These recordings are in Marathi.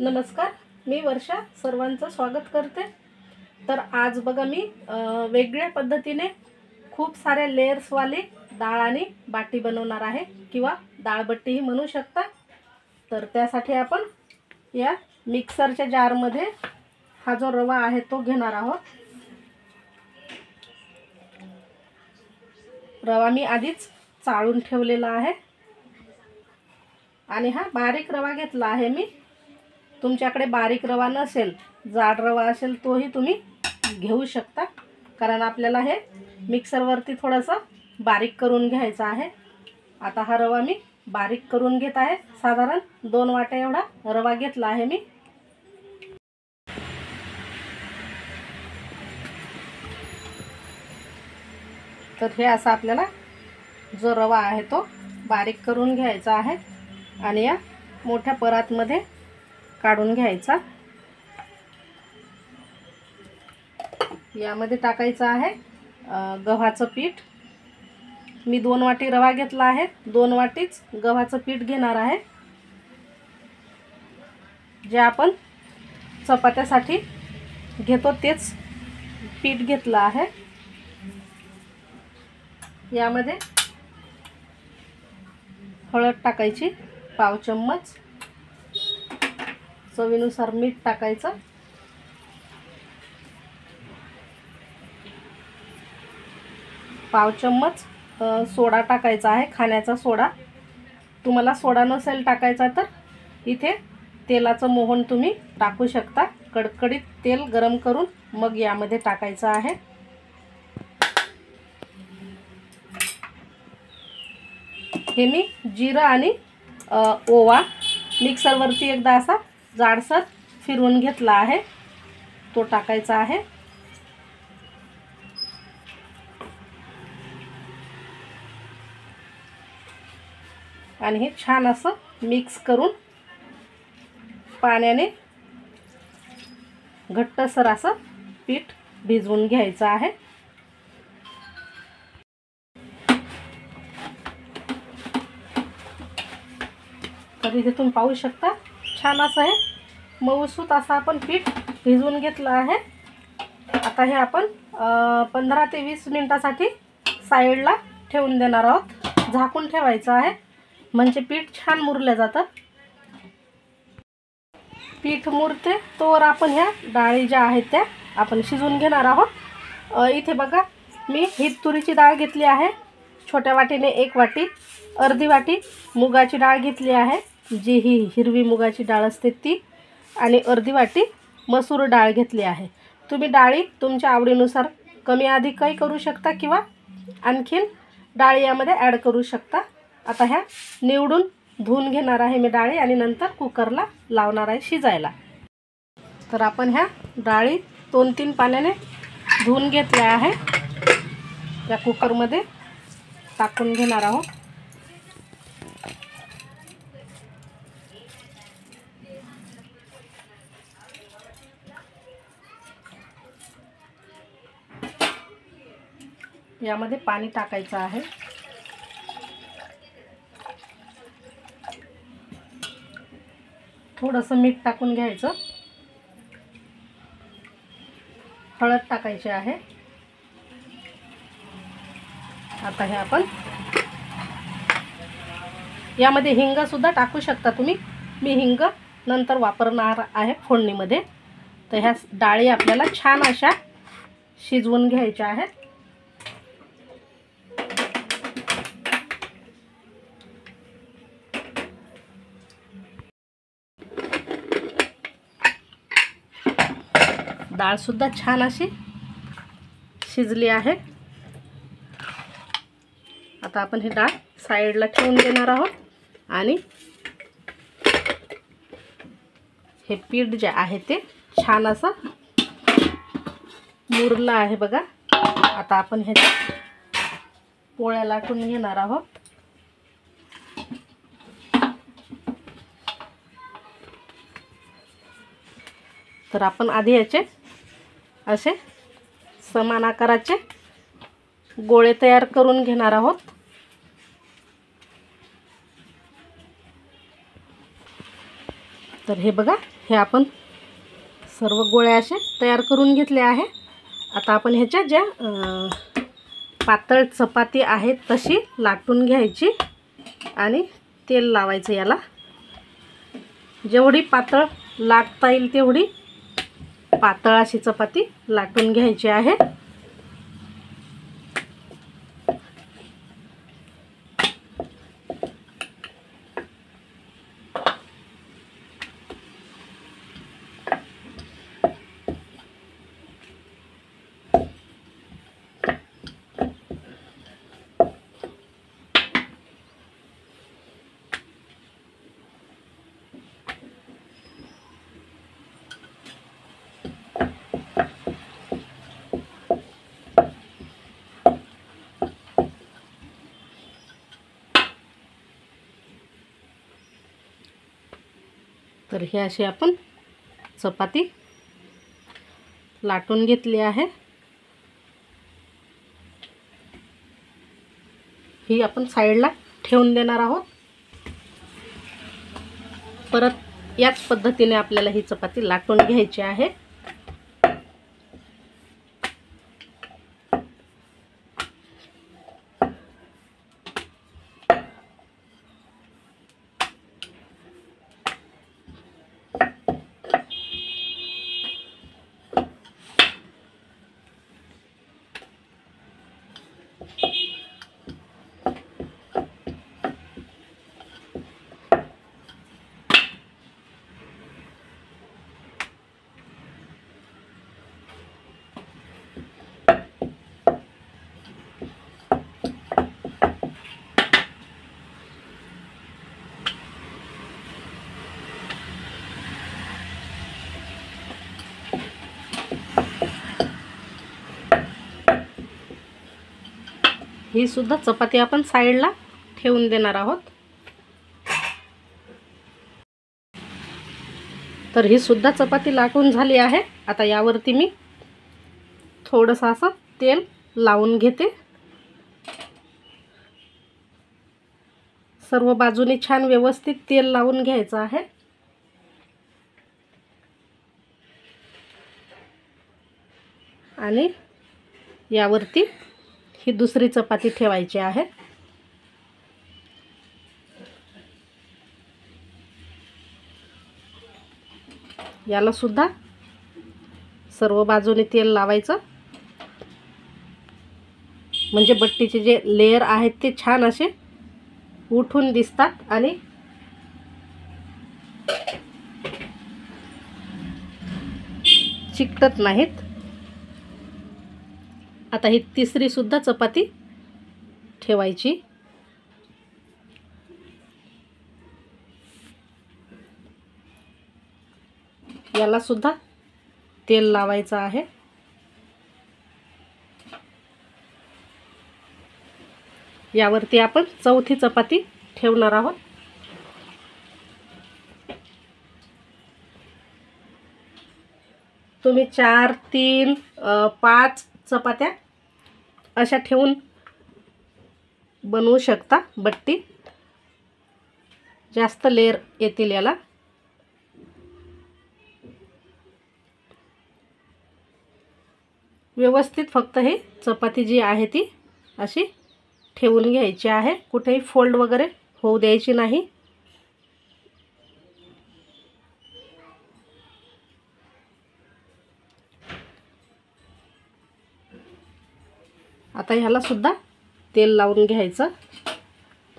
नमस्कार, मी वर्षा सर्वांचं स्वागत करते। तर आज बघा मी वेगळ्या पद्धतीने खूप सारे लेयर्सवाली डाळ आणि बाटी बनवणार आहे किंवा डाळबट्टीही म्हणू शकता। तर त्यासाठी आपण या मिक्सरच्या जारमध्ये हा जो रवा आहे तो घेणार आहोत। रवा मी आधीच चाळून ठेवलेला आहे आणि हा बारीक रवा घेतला आहे मी। तुमच्याकडे बारीक रवा नसेल, जाड रवा असेल तोही तुम्ही घेऊ शकता, कारण आपल्याला हे मिक्सरवरती थोडंसं बारीक करून घ्यायचं आहे। आता हा रवा मी बारीक करून घेत आहे। साधारण 2 वाट्या एवढा रवा घेतला आहे मी। तर हे असं आपल्याला जो रवा आहे तो बारीक करून घ्यायचा आहे आणि या मोठ्या परातमध्ये काढून घ्यायचा। यामध्ये टाकायचं आहे गव्हाचं पीठ। मी 2 वाटी रवा घेतला आहे, 2 वाटीच गव्हाचं पीठ घेणार आहे, जे आपण चपात्यासाठी घेतो तेच पीठ घेतलं आहे। यामध्ये हळद टाकायची पाव चम्मच, चवीनुसार मीठ टाकायचं, पाव चम्मच सोडा टाकायचा आहे, खाण्याचा सोडा। तुम्हाला सोडा नसेल टाकायचा तर इथे तेलाचं मोहन तुम्ही टाकू शकता। कडकडीत तेल गरम करून मग यामध्ये टाकायचं आहे। हे मी जिरं आणि ओवा मिक्सरवरती एकदा असा जाडसर फिरवून घेतला आहे, तो टाकायचा आहे। आणि हे छान असं मिक्स करून पाण्याने घट्टसर असं पीठ भिजवून घ्यायचं आहे। तर इथे तुम्ही पाहू शकता छान असं हे मऊसूत असं आपण पीठ भिजवून घेतलं आहे। आता हे आपण 15 ते 20 मिनिटासाठी साईडला ठेवून देणार आहोत। झाकून ठेवायचं आहे म्हणजे पीठ छान मुरलं जातं। पीठ मुरते तोवर आपण ह्या डाळी ज्या आहेत त्या आपण शिजवून घेणार आहोत। इथे बघा मी ही तुरीची डाळ घेतली आहे, छोट्या वाटीने 1 वाटी, अर्धी वाटी मुगाची डाळ घेतली आहे, जी ही हिरवी मुगाची डाळ असते ती, आणि अर्धी वाटी मसूर डाळ घेतली आहे। तुम्ही डाळी तुमच्या आवडीनुसार कमी अधिक काही करू शकता किंवा आणखीन डाळी यामध्ये ॲड करू शकता। आता ह्या निवडून धुवून घेणार आहे मी डाळी आणि नंतर कुकरला लावणार आहे शिजायला। तर आपण ह्या डाळी 2-3 पाण्याने धुवून घेतल्या आहे, या कुकरमध्ये टाकून घेणार आहोत। यामध्ये पाणी टाकायचं आहे। थोडंसं मीठ टाकून घ्यायचं, हळद टाकायची आहे। आता हे आपण यामध्ये हिंग सुद्धा टाकू शकता तुम्ही, मी हिंग नंतर वापरणार आहे फोडणीमध्ये। तर ह्या डाळी आपल्याला छान अशा शिजवून घ्यायच्या आहेत। डाळ सुद्धा छान अशी शिजली आहे। आता आपण ही डाळ साईडला ठेवून देणार आहोत आणि हे पीठ जे आहे ते छान असं मुरलं आहे बघा। आता आपण ह्याच्या पोळ्या लाटून घेणार आहोत। तर आपण आधी याचे असे समान आकाराचे गोळे तयार करून घेणार आहोत। तर हे बघा, हे आपण सर्व गोळे असे तयार करून घेतले आहे. आता आपण ह्याच्या ज्या पातळ चपाती आहेत तशी लाटून घ्यायची आणि तेल लावायचं. याला जेवढी पातळ लाटता येईल तेवढी पातळ अशी चपाती लाटून घ्यायची आहे. तर हे अशी आपण चपाती लाटून घेतली आहे. ही आपण साईडला ठेवून देणार आहोत. परत याच पद्धतीने आपल्याला ही चपाती लाटून घ्यायची आहे. ही सुद्धा चपाती आपण साईडला ठेवून देणार आहोत. तर ही सुद्धा चपाती लाटून झाली आहे. आता यावरती मी थोडंसं असं तेल लावून घेते. सर्व बाजूने छान व्यवस्थित तेल लावून घ्यायचं आहे. आणि यावरती ही दुसरी चपाती ठेवायची आहे. याला सुद्धा सर्व बाजूने तेल लावायचं, म्हणजे बट्टीचे जे लेयर आहेत ते छान असे उठून दिसतात आणि चिकटत नाहीत. आता ही तिसरी सुद्धा चपाती ठेवायची. याला सुद्धा तेल लावायचं आहे. यावरती आपण चौथी चपाती ठेवणार आहोत. तुम्ही 4, 3, 5 चपात्या अशा ठेवून बनवू शकता. बट्टी जास्त लेयर येतील याला. व्यवस्थित फक्त हे चपाती जी आहे ती अशी ठेवून घ्यायची आहे. कुठेही फोल्ड वगैरे होऊ द्यायची नाही. आता ह्याला सुद्धा तेल लावून घ्यायचं.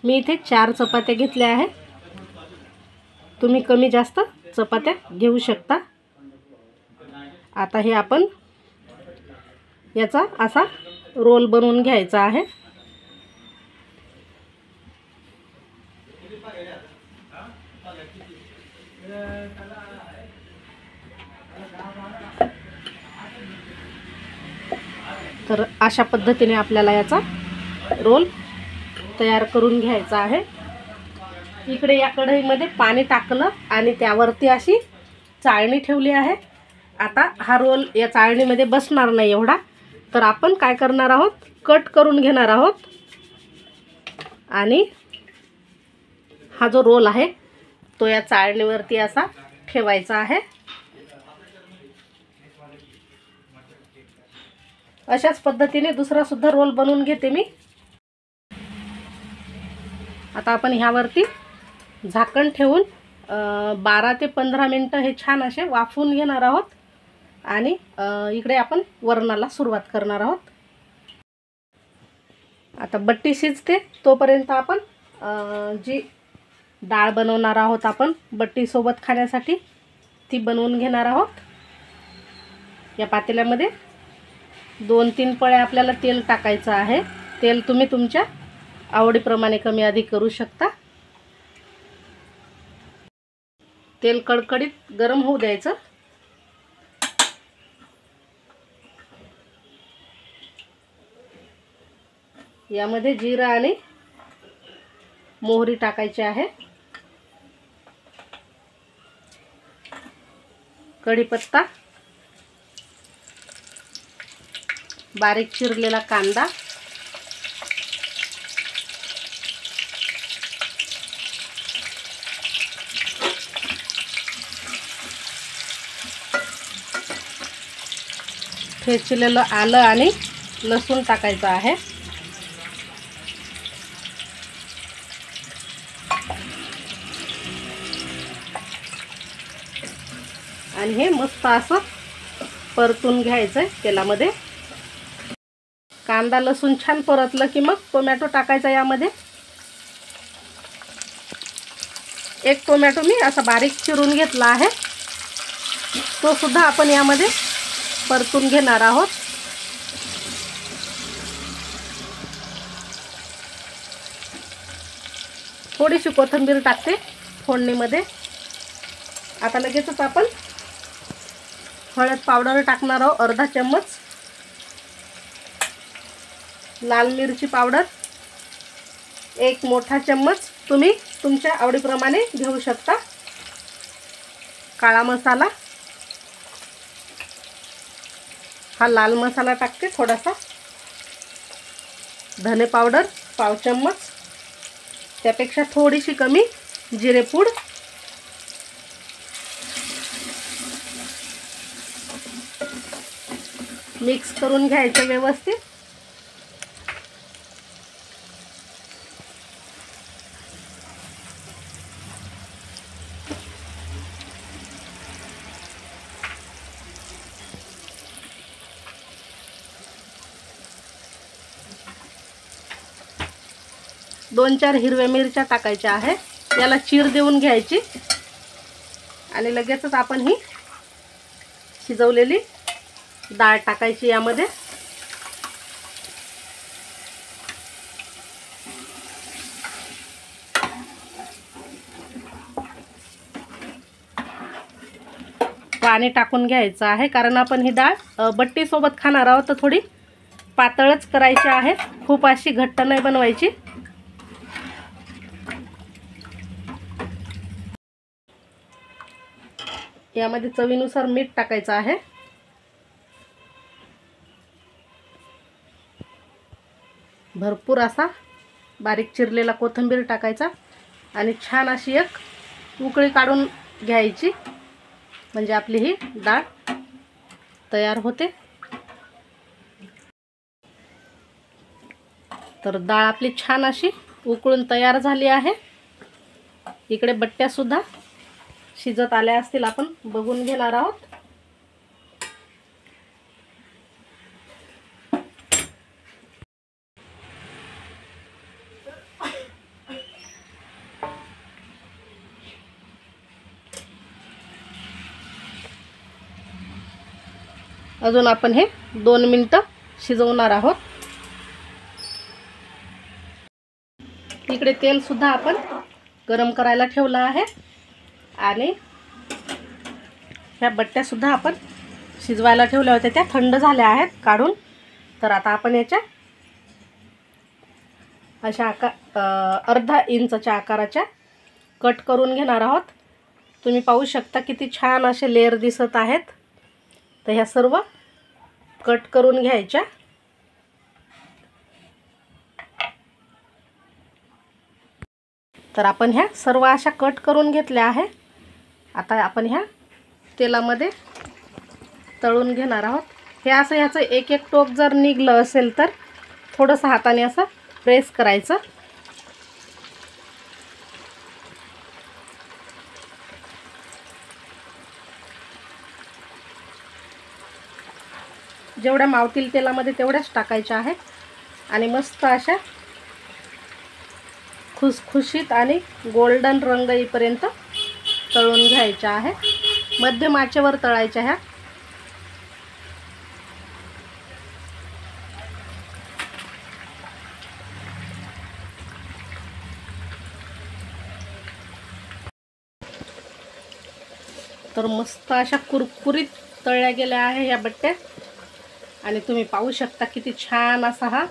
मी इथे 4 चपात्या घेतल्या आहेत. तुम्ही कमी जास्त चपात्या घेऊ शकता. आता हे आपण याचा असा रोल बनवून घ्यायचा आहे. तर अशा पद्धतीने आपल्याला याचा रोल तयार करून घ्यायचा आहे. इकडे या कढईमध्ये पाणी टाकलं आणि त्यावरती अशी चाळणी ठेवली आहे. आता हा रोल या चाळणीमध्ये बसणार नाही एवढा, तर आपण काय करणार आहोत, कट करून घेणार आहोत. आणि हा जो रोल आहे तो या चाळणीवरती असा ठेवायचा आहे। अशाच पद्धतीने दुसरा सुद्धा रोल बनवून घेते मी। आता आपण ह्यावरती झाकण ठेवून 12 ते 15 मिनिटं हे छान असे वाफवून घेणार आहोत आणि इकडे आपण वरणाला सुरुवात करणार आहोत। आता बट्टी शिजते तोपर्यंत आपण जी डाळ बनवणार आहोत आपण बट्टी सोबत खाण्यासाठी ती बनवून घेणार आहोत। या पातेल्यामध्ये 2-3 पळ्या आपल्याला तेल टाकायचं आहे। तेल तुम्ही तुमच्या आवडीप्रमाणे कमी अधिक करू शकता। तेल कडकडीत गरम होऊ द्यायचं। यामध्ये जिरा आणि मोहरी टाकायची आहे। कढीपत्ता, बारीक चिरलेला कांदा, ठेचलेलं आलं आणि लसूण टाकायचं आहे। आणि हे मस्त असं परतून घ्यायचं तेलामध्ये। कांदा लसूण छान परतलं की मग टोमॅटो टाकायचा यामध्ये। एक टोमॅटो मी असा बारीक चिरून घेतला आहे, तो सुद्धा आपण यामध्ये परतून घेणार आहोत। थोडीशी कोथिंबीर टाकते फोडणीमध्ये। आता लगेचच आपण हळद पावडर टाकणार आहोत अर्धा चम्मच, लाल मिरची पावडर 1 मोठा चम्मच, तुम्ही तुमच्या आवडीप्रमाणे घेऊ शकता। काळा मसाला, हा लाल मसाला टाकते थोडासा, धने पावडर पाव चम्मच, त्यापेक्षा थोडीशी कमी जिरेपूड, मिक्स करून घ्यायचं व्यवस्थित। दोन 4 हिरव्या मिरच्या टाकायच्या आहे, याला चीर देऊन घ्यायची आणि लगेचच आपण ही शिजवलेली डाळ टाकायची यामध्ये। पाणी टाकून घ्यायचं आहे कारण आपण ही डाळ बट्टी सोबत खाणार आहोत, तर थोडी पातळच करायची आहे, खूप अशी घट्ट नाही बनवायची। यामध्ये चवीनुसार मीठ टाकायचं आहे। भरपूर असा बारीक चिरलेला कोथिंबीर टाकायचा आणि छान अशी एक उकळी काढून घ्यायची, म्हणजे आपली ही डाळ तयार होते। तर डाळ आपली छान अशी उकळून तयार झाली आहे। इकडे बट्ट्या सुद्धा शिजत आल्या असतील, आपण बघून घेणार आहोत। अजून आपण हे 2 मिनिटं शिजवणार आहोत। इकडे तेल सुद्धा आपण गरम करायला ठेवलं आहे आणि ह्या बट्ट्या सुद्धा आपण शिजवायला ठेवल्या होत्या, त्या थंड झाल्या आहेत काढून। तर आता आपण याच्या अशा अर्धा इंचच्या आकाराच्या कट करून घेणार आहोत। तुम्ही पाहू शकता किती छान असे लेयर दिसत आहेत। तर ह्या सर्व कट करून घ्यायच्या। तर आपण ह्या सर्व अशा कट करून घेतल्या आहे। आता आपण ह्या तेलामध्ये तळून घेणार आहोत. हे असं ह्याचं एक एक टोक जर निघलं असेल तर थोडंसं हाताने असं प्रेस करायचं. जेवढ्या मावतील तेलामध्ये तेवढ्याच टाकायच्या आहेत आणि मस्त अशा खुसखुशीत आणि गोल्डन रंग येईपर्यंत तळून घ्यायच्या आहे. मध्यम आचेवर तळायच्या ह्या. तर मस्त अशा कुरकुरीत तळल्या गेल्या आहे ह्या बट्ट्या आणि तुम्ही पाहू शकता किती छान असा हा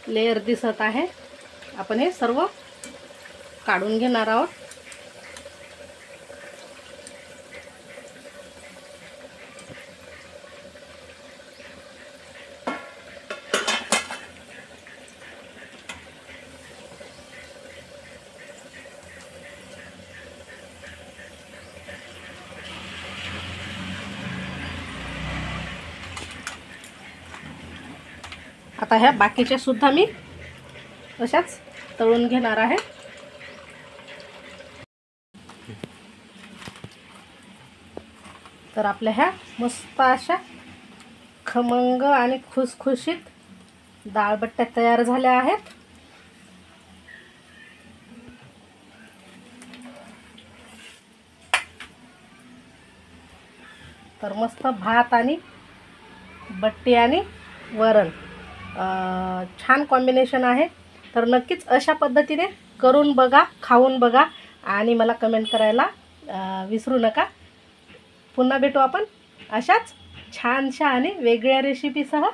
लेयर दिसत आहे. आपण हे सर्व काढून घेणार आहोत. आता ह्या बाकीच्या सुद्धा मी अशाच तळून घेणार आहे. तर आपल्या ह्या मस्त अशा खमंग आणि खुसखुशीत डाळबट्ट्या तयार झाल्या आहेत. तर मस्त भात आणि बट्टी आणि वरण छान कॉम्बिनेशन आहे. तर नक्कीच अशा पद्धतीने करून बघा, खाऊन बघा आणि मला कमेंट करायला विसरू नका. पुन्हा भेटू आपण अशाच छानशा आणि वेगळ्या रेसिपीसह.